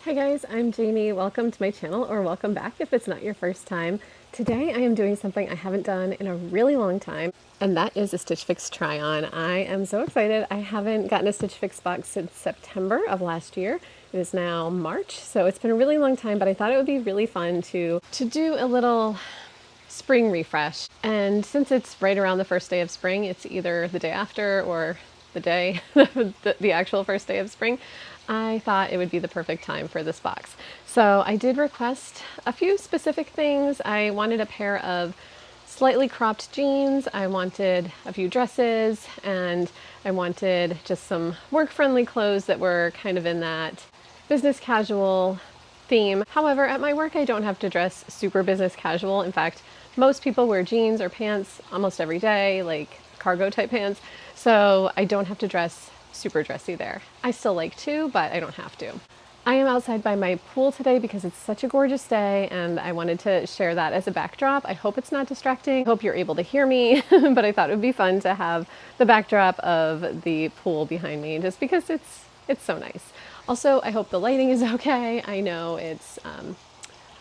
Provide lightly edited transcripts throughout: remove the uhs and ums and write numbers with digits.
Hi guys, I'm Jamie. Welcome to my channel, or welcome back if it's not your first time. Today I am doing something I haven't done in a really long time, and that is a Stitch Fix try on. I am so excited. I haven't gotten a Stitch Fix box since September of last year. It is now March, so it's been a really long time, but I thought it would be really fun to do a little spring refresh. And since it's right around the first day of spring, it's either the day after or the day, the actual first day of spring, I thought it would be the perfect time for this box. So I did request a few specific things. I wanted a pair of slightly cropped jeans, I wanted a few dresses, and I wanted just some work-friendly clothes that were kind of in that business casual theme. However, at my work I don't have to dress super business casual. In fact, most people wear jeans or pants almost every day, like cargo type pants, so I don't have to dress super dressy there. I still like to, but I don't have to. I am outside by my pool today because it's such a gorgeous day and I wanted to share that as a backdrop. I hope it's not distracting. I hope you're able to hear me, but I thought it would be fun to have the backdrop of the pool behind me just because it's so nice. Also, I hope the lighting is okay. I know it's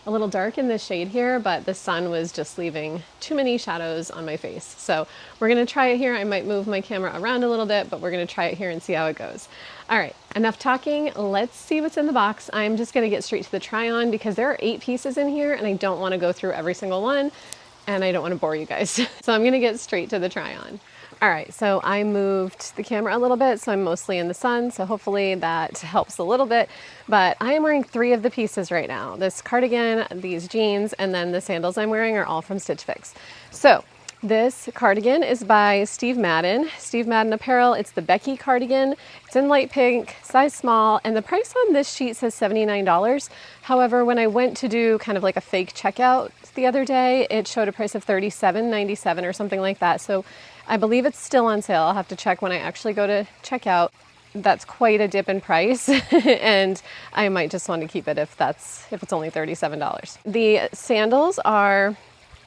a little dark in the shade here, but the sun was just leaving too many shadows on my face. So we're gonna try it here. I might move my camera around a little bit, but we're gonna try it here and see how it goes. All right, enough talking. Let's see what's in the box. I'm just gonna get straight to the try on because there are 8 pieces in here and I don't wanna go through every single one and I don't wanna bore you guys. So I'm gonna get straight to the try on. All right, so I moved the camera a little bit, so I'm mostly in the sun, so hopefully that helps a little bit. But I am wearing 3 of the pieces right now. This cardigan, these jeans, and then the sandals I'm wearing are all from Stitch Fix. So this cardigan is by Steve Madden. Steve Madden Apparel. It's the Becky cardigan. It's in light pink, size small, and the price on this sheet says $79. However, when I went to do kind of like a fake checkout the other day, it showed a price of $37.97 or something like that. So I believe it's still on sale. I'll have to check when I actually go to checkout. That's quite a dip in price and I might just want to keep it if it's only $37. The sandals are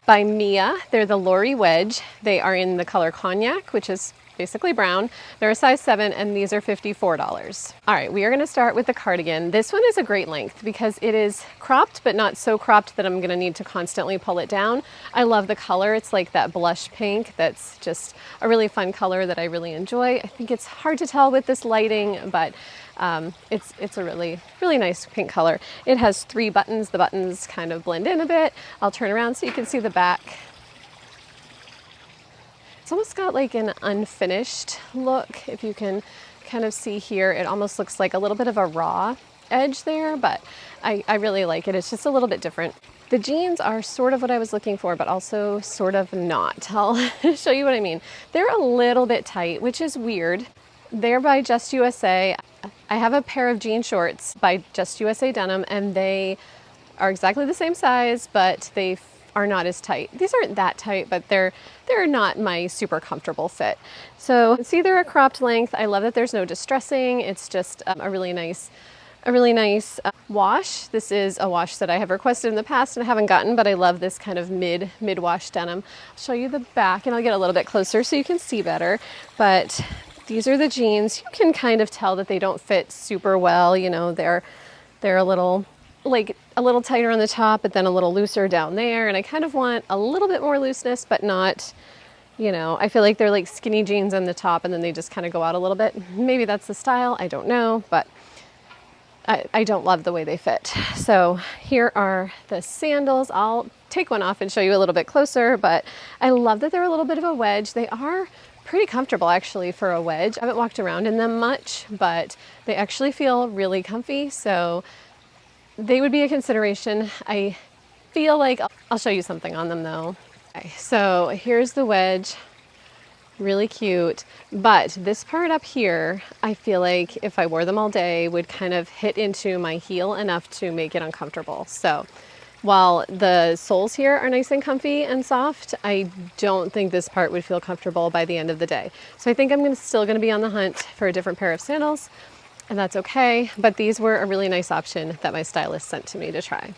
by Mia. They're the Lori Wedge. They are in the color cognac, which is basically brown. They're a size 7 and these are $54. All right, we are gonna start with the cardigan. This one is a great length because it is cropped, but not so cropped that I'm gonna need to constantly pull it down. I love the color. It's like that blush pink. That's just a really fun color that I really enjoy. I think it's hard to tell with this lighting, but it's a really, really nice pink color. It has 3 buttons. The buttons kind of blend in a bit. I'll turn around so you can see the back. It's almost got like an unfinished look. If you can kind of see here, it almost looks like a little bit of a raw edge there, but I really like it. It's just a little bit different. The jeans are sort of what I was looking for, but also sort of not. I'll show you what I mean. They're a little bit tight, which is weird. They're by Just USA. I have a pair of jean shorts by Just USA Denim, and they are exactly the same size, but they are not as tight. These aren't that tight, but they're not my super comfortable fit. So see, they're a cropped length. I love that there's no distressing. It's just a really nice wash. This is a wash that I have requested in the past and I haven't gotten, but I love this kind of mid-wash denim. I'll show you the back and I'll get a little bit closer so you can see better. But these are the jeans. You can kind of tell that they don't fit super well. You know, they're a little tighter on the top, but then a little looser down there. And I kind of want a little bit more looseness, but not, you know, I feel like they're like skinny jeans on the top and then they just kind of go out a little bit. Maybe that's the style, I don't know, but I don't love the way they fit. So here are the sandals. I'll take one off and show you a little bit closer, but I love that they're a little bit of a wedge. They are pretty comfortable actually for a wedge. I haven't walked around in them much, but they actually feel really comfy. So they would be a consideration. I feel like I'll show you something on them though. Okay, so here's the wedge, really cute. But this part up here, I feel like if I wore them all day would kind of hit into my heel enough to make it uncomfortable. So while the soles here are nice and comfy and soft, I don't think this part would feel comfortable by the end of the day. So I think I'm still gonna be on the hunt for a different pair of sandals. And that's okay, but these were a really nice option that my stylist sent to me to try.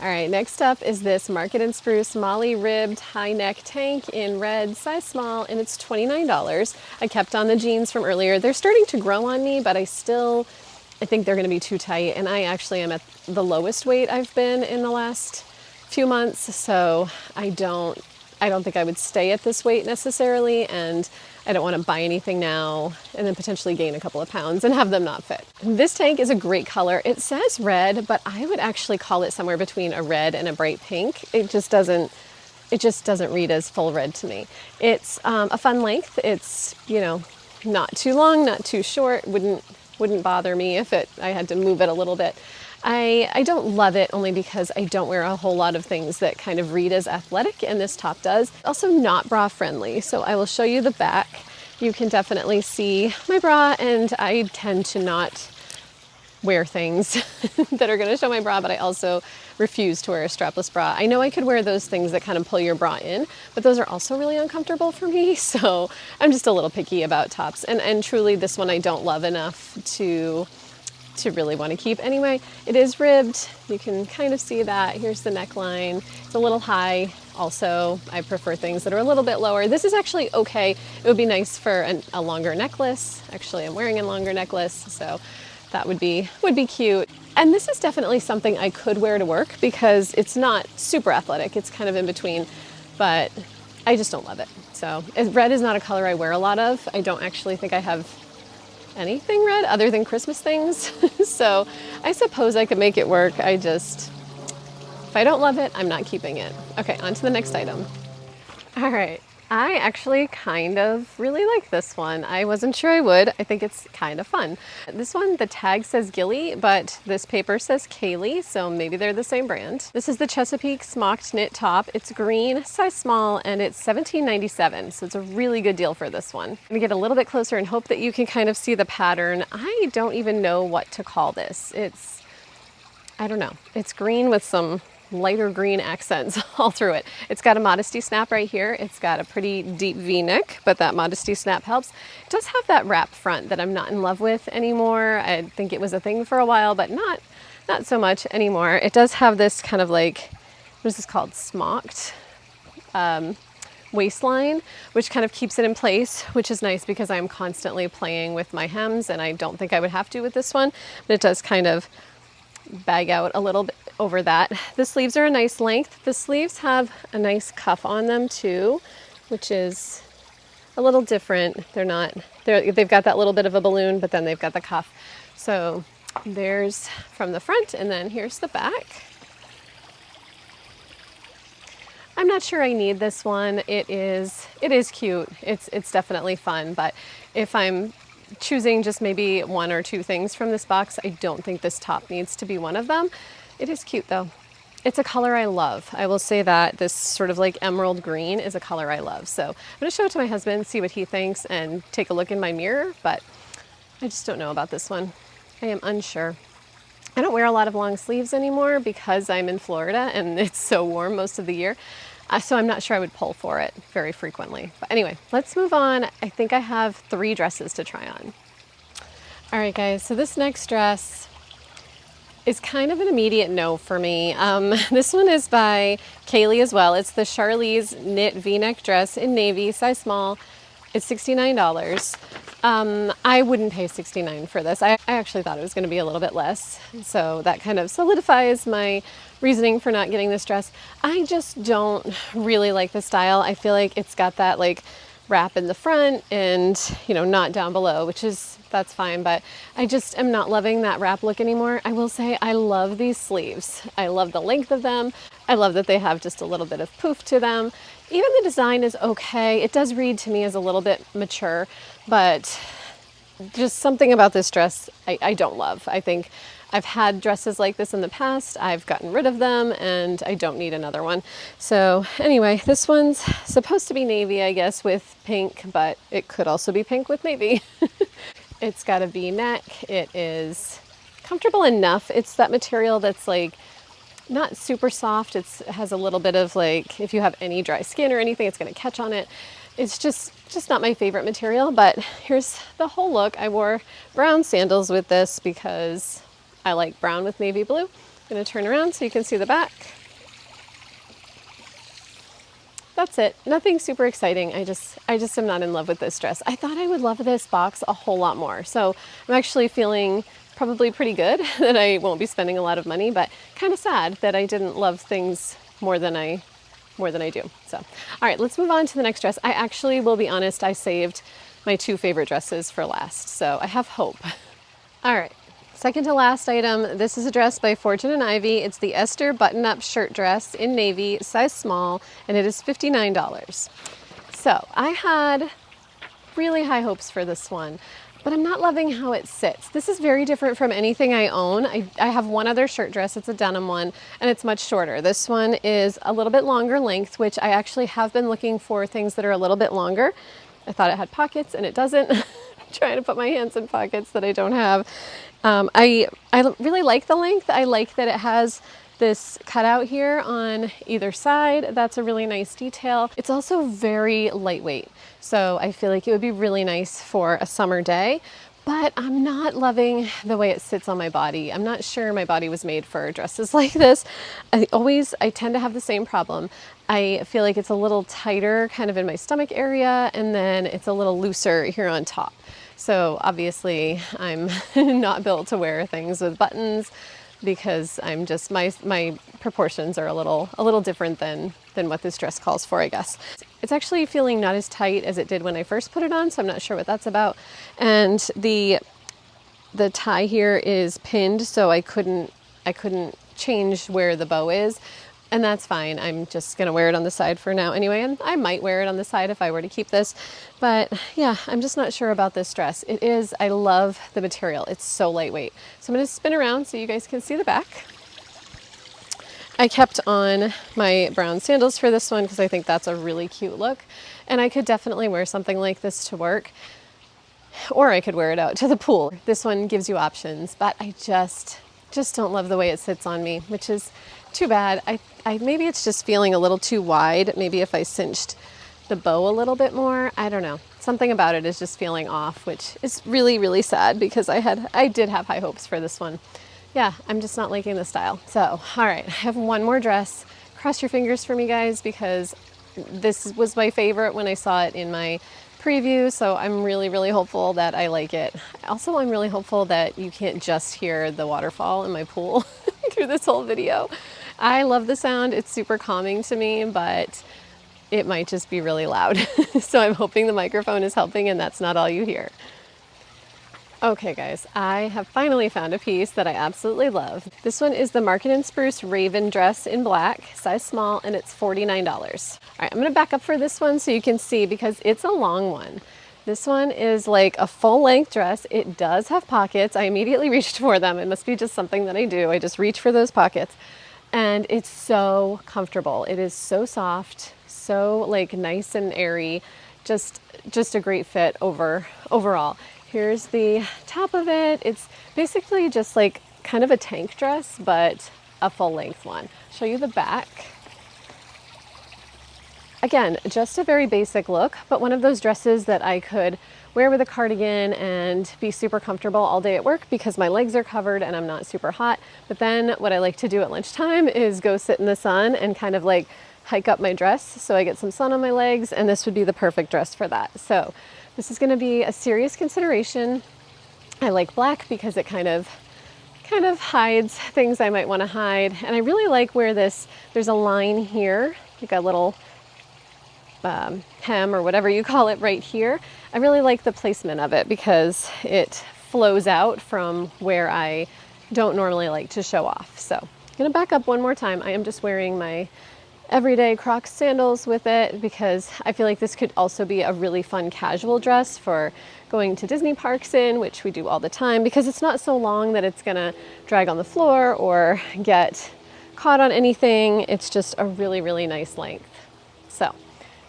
All right, next up is this Market & Spruce Molly ribbed high neck tank in red, size small, and it's $29. I kept on the jeans from earlier. They're starting to grow on me, but I still I think they're going to be too tight, and I actually am at the lowest weight I've been in the last few months, so I don't think I would stay at this weight necessarily, and I don't want to buy anything now and then potentially gain a couple of pounds and have them not fit. This tank is a great color. It says red, but I would actually call it somewhere between a red and a bright pink. It just doesn't read as full red to me. It's a fun length. It's, not too long, not too short. Wouldn't bother me if I had to move it a little bit. I don't love it only because I don't wear a whole lot of things that kind of read as athletic, and this top does. Also not bra friendly, so I will show you the back. You can definitely see my bra, and I tend to not wear things that are going to show my bra, but I also refuse to wear a strapless bra. I know I could wear those things that kind of pull your bra in, but those are also really uncomfortable for me, so I'm just a little picky about tops. And truly, this one I don't love enough to really want to keep. Anyway, it is ribbed. You can kind of see that. Here's the neckline. It's a little high. Also, I prefer things that are a little bit lower. This is actually okay. It would be nice for a longer necklace. Actually, I'm wearing a longer necklace, so that would be cute. And this is definitely something I could wear to work because it's not super athletic. It's kind of in between, but I just don't love it. So red is not a color I wear a lot of. I don't actually think I have anything red other than Christmas things. So I suppose I could make it work. If I don't love it, I'm not keeping it. Okay, on to the next item. All right. I actually kind of really like this one. I wasn't sure I would. I think it's kind of fun. This one, the tag says Gilly, but this paper says Kaylee, so maybe they're the same brand. This is the Chesapeake Smocked knit top. It's green, size small, and it's $17.97, so it's a really good deal for this one. I'm gonna get a little bit closer and hope that you can kind of see the pattern. I don't even know what to call this. I don't know. It's green with some lighter green accents all through it. It's got a modesty snap right here. It's got a pretty deep V-neck, but that modesty snap helps. It does have that wrap front that I'm not in love with anymore. I think it was a thing for a while, but not so much anymore. It does have this kind of like, what is this called? Smocked waistline, which kind of keeps it in place, which is nice because I'm constantly playing with my hems, and I don't think I would have to with this one, but it does kind of bag out a little bit over that. The sleeves are a nice length. The sleeves have a nice cuff on them too, which is a little different. They've got that little bit of a balloon, but then they've got the cuff. So there's from the front, and then here's the back. I'm not sure I need this one. It is cute. It's definitely fun, but if I'm choosing just maybe one or two things from this box, I don't think this top needs to be one of them. It is cute though. It's a color I love. I will say that this sort of like emerald green is a color I love. So I'm gonna show it to my husband, see what he thinks, and take a look in my mirror, but I just don't know about this one. I am unsure. I don't wear a lot of long sleeves anymore because I'm in Florida and it's so warm most of the year. So I'm not sure I would pull for it very frequently. But anyway, let's move on. I think I have 3 dresses to try on. All right, guys, so this next dress is kind of an immediate no for me. This one is by Kaylee as well. It's the Charlize knit V-neck dress in navy, size small. It's $69. I wouldn't pay $69 for this. I actually thought it was going to be a little bit less. So that kind of solidifies my reasoning for not getting this dress. I just don't really like the style. I feel like it's got that like wrap in the front and, not down below, that's fine, but I just am not loving that wrap look anymore. I will say I love these sleeves. I love the length of them. I love that they have just a little bit of poof to them. Even the design is okay. It does read to me as a little bit mature, but just something about this dress I don't love. I think I've had dresses like this in the past. I've gotten rid of them and I don't need another one. So anyway, this one's supposed to be navy, I guess, with pink, but it could also be pink with navy. It's got a V-neck. It is comfortable enough. It's that material that's like not super soft. It has a little bit of like, if you have any dry skin or anything, it's going to catch on it. It's just not my favorite material, but here's the whole look. I wore brown sandals with this because I like brown with navy blue. I'm going to turn around so you can see the back. That's it. Nothing super exciting. I just am not in love with this dress. I thought I would love this box a whole lot more. So I'm actually feeling probably pretty good that I won't be spending a lot of money, but kind of sad that I didn't love things more than I do. So, all right, let's move on to the next dress. I actually will be honest, I saved my 2 favorite dresses for last, so I have hope. All right, second to last item. This is a dress by Fortune and Ivy. It's the Esther button-up shirt dress in navy, size small, and it is $59. So I had really high hopes for this one, but I'm not loving how it sits. This is very different from anything I own. I have one other shirt dress, it's a denim one, and it's much shorter. This one is a little bit longer length, which I actually have been looking for things that are a little bit longer. I thought it had pockets and it doesn't. I'm trying to put my hands in pockets that I don't have. I really like the length. I like that it has this cutout here on either side. That's a really nice detail. It's also very lightweight, so I feel like it would be really nice for a summer day, but I'm not loving the way it sits on my body. I'm not sure my body was made for dresses like this. I tend to have the same problem. I feel like it's a little tighter kind of in my stomach area, and then it's a little looser here on top. So obviously I'm not built to wear things with buttons, because I'm just, my proportions are a little different than what this dress calls for, I guess. It's actually feeling not as tight as it did when I first put it on, so I'm not sure what that's about. And the tie here is pinned, so I couldn't change where the bow is. And that's fine. I'm just gonna wear it on the side for now anyway, and I might wear it on the side if I were to keep this. But yeah, I'm just not sure about this dress. I love the material. It's so lightweight. So I'm gonna spin around so you guys can see the back. I kept on my brown sandals for this one because I think that's a really cute look. And I could definitely wear something like this to work, or I could wear it out to the pool. This one gives you options, but I just don't love the way it sits on me, which is too bad. Maybe it's just feeling a little too wide. Maybe if I cinched the bow a little bit more, I don't know. Something about it is just feeling off, which is really, really sad because I did have high hopes for this one. Yeah, I'm just not liking the style. So, all right, I have one more dress. Cross your fingers for me, guys, because this was my favorite when I saw it in my preview, so I'm really, really hopeful that I like it. Also, I'm really hopeful that you can't just hear the waterfall in my pool through this whole video. I love the sound. It's super calming to me, but it might just be really loud. So I'm hoping the microphone is helping and that's not all you hear. Okay guys, I have finally found a piece that I absolutely love. This one is the Market & Spruce Raven dress in black, size small, and it's $49. All right, I'm gonna back up for this one so you can see because it's a long one. This one is like a full-length dress. It does have pockets. I immediately reached for them. It must be just something that I do. I just reach for those pockets. And it's so comfortable. It is so soft, so like nice and airy. Just a great fit overall. Here's the top of it. It's basically just like kind of a tank dress, but a full-length one. Show you the back. Again, just a very basic look, but one of those dresses that I could wear with a cardigan and be super comfortable all day at work because my legs are covered and I'm not super hot. But then what I like to do at lunchtime is go sit in the sun and kind of like hike up my dress so I get some sun on my legs, and this would be the perfect dress for that. So this is gonna be a serious consideration. I like black because it kind of hides things I might wanna hide. And I really like where there's a line here, like a little hem or whatever you call it right here. I really like the placement of it because it flows out from where I don't normally like to show off. So I'm gonna back up one more time. I am just wearing my everyday Crocs sandals with it because I feel like this could also be a really fun casual dress for going to Disney parks in, which we do all the time, because it's not so long that it's gonna drag on the floor or get caught on anything. It's just a really, really nice length. So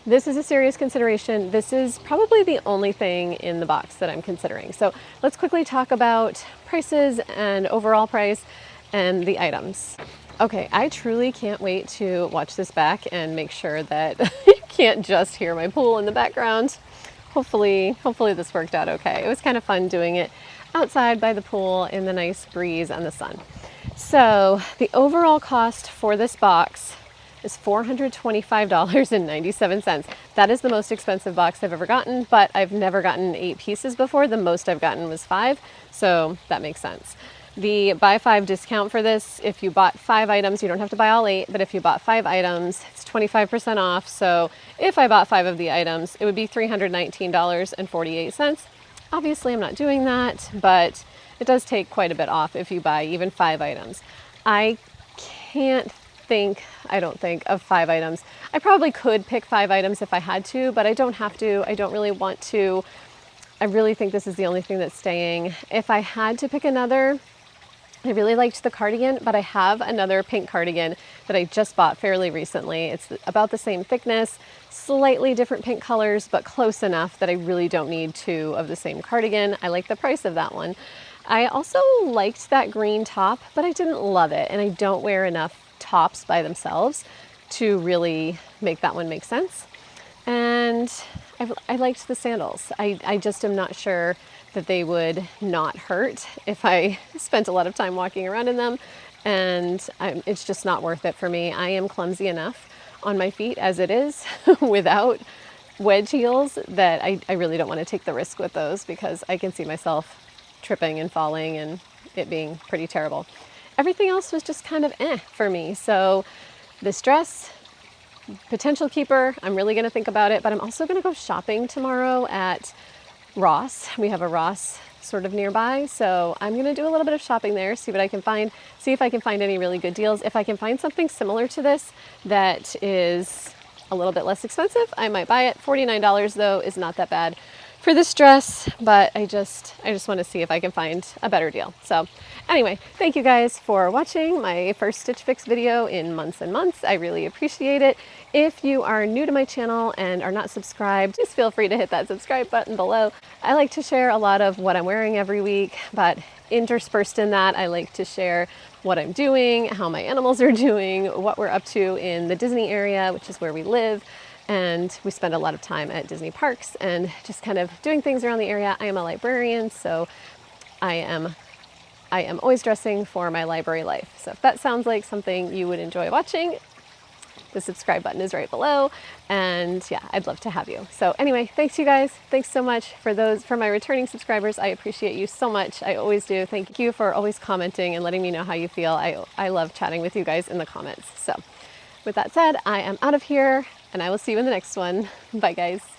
this is a serious consideration. This is probably the only thing in the box that I'm considering. So let's quickly talk about prices and overall price and the items. Okay, I truly can't wait to watch this back and make sure that you can't just hear my pool in the background. Hopefully this worked out okay. It was kind of fun doing it outside by the pool in the nice breeze and the sun. So the overall cost for this box is $425.97. That is the most expensive box I've ever gotten, but I've never gotten 8 pieces before. The most I've gotten was 5, so that makes sense. The buy 5 discount for this, if you bought 5 items, you don't have to buy all 8, but if you bought 5 items, it's 25% off. So if I bought 5 of the items, it would be $319.48. Obviously, I'm not doing that, but it does take quite a bit off if you buy even 5 items. I don't think of 5 items. I probably could pick 5 items if I had to, but I don't have to. I don't really want to. I really think this is the only thing that's staying. If I had to pick another, I really liked the cardigan, but I have another pink cardigan that I just bought fairly recently. It's about the same thickness, slightly different pink colors, but close enough that I really don't need 2 of the same cardigan. I like the price of that one. I also liked that green top, but I didn't love it, and I don't wear enough tops by themselves to really make that one make sense. And I liked the sandals. I just am not sure that they would not hurt if I spent a lot of time walking around in them, and it's just not worth it for me. I am clumsy enough on my feet as it is without wedge heels that I really don't want to take the risk with those, because I can see myself tripping and falling and it being pretty terrible. Everything else was just kind of for me. So this dress, potential keeper, I'm really going to think about it, but I'm also going to go shopping tomorrow at Ross. We have a Ross sort of nearby, so I'm going to do a little bit of shopping there, see what I can find, see if I can find any really good deals. If I can find something similar to this that is a little bit less expensive, I might buy it. $49 though is not that bad for this dress, but I just want to see if I can find a better deal. So anyway, thank you guys for watching my first Stitch Fix video in months and months. I really appreciate it. If you are new to my channel and are not subscribed, just feel free to hit that subscribe button below. I like to share a lot of what I'm wearing every week, but interspersed in that, I like to share what I'm doing, how my animals are doing, what we're up to in the Disney area, which is where we live. And we spend a lot of time at Disney parks and just kind of doing things around the area. I am a librarian, so I am always dressing for my library life. So if that sounds like something you would enjoy watching, the subscribe button is right below, and yeah, I'd love to have you. So anyway, thanks you guys. Thanks so much for my returning subscribers. I appreciate you so much. I always do. Thank you for always commenting and letting me know how you feel. I love chatting with you guys in the comments. So with that said, I am out of here, and I will see you in the next one. Bye guys.